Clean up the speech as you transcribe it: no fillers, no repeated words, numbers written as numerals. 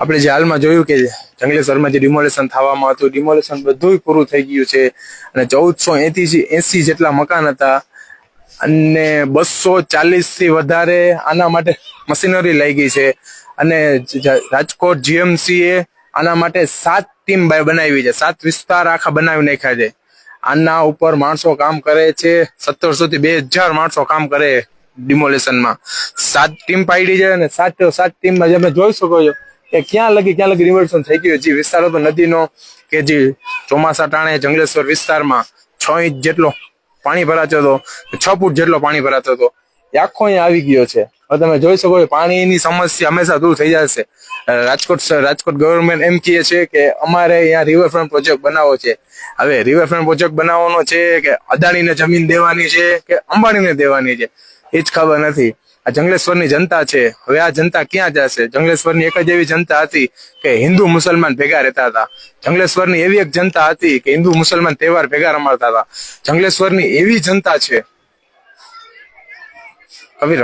આપણે જે હાલમાં જોયું કે જંગલેશ્વરમાં જે ડિમોલેશન થવામાં હતું, ડિમોલેશન બધું પૂરું થઈ ગયું છે અને 1480 જેટલા મકાન હતા અને 240 થી વધારે આના માટે મશીનરી લઈ ગઈ છે. અને રાજકોટ જીએમસી એ આના માટે 7 ટીમ બનાવી છે, 7 વિસ્તાર આખા બનાવી નાખ્યા છે. આના ઉપર માણસો કામ કરે છે, 1700 થી 2000 માણસો કામ કરે ડિમોલેશનમાં. 7 ટીમ પાડી છે અને 7 ટીમમાં તમે જોઈ શકો છો કે ક્યાં લગી ડિમોલેશન થઈ ગયું. જે વિસ્તાર હતો નદીનો કે જે ચોમાસા ટાણે જંગલેશ્વર વિસ્તારમાં 6 ઇંચ જેટલો પાણી ભરાતો હતો, 6 ફૂટ જેટલો પાણી ભરાતો હતો, એ આખો અહીંયા આવી ગયો છે. હવે તમે જોઈ શકો છો પાણીની સમસ્યા હંમેશા દૂર થઈ જશે. રાજકોટ ગવર્મેન્ટ એમ કહે છે કે અમારે અહીંયા રિવરફ્રન્ટ પ્રોજેક્ટ બનાવવો છે. હવે રિવરફ્રન્ટ પ્રોજેક્ટ બનાવવાનો છે કે અદાણીને જમીન દેવાની છે કે અંબાણીને દેવાની છે એ જ ખબર નથી. આ જંગલેશ્વરની જનતા છે, હવે આ જનતા ક્યાં જશે? જંગલેશ્વરની એક જ એવી જનતા હતી કે હિન્દુ મુસલમાન ભેગા રહેતા હતા. જંગલેશ્વરની એવી એક જનતા હતી કે હિન્દુ મુસલમાન તહેવાર ભેગા રમાડતા હતા. જંગલેશ્વરની એવી જનતા છે. કવિર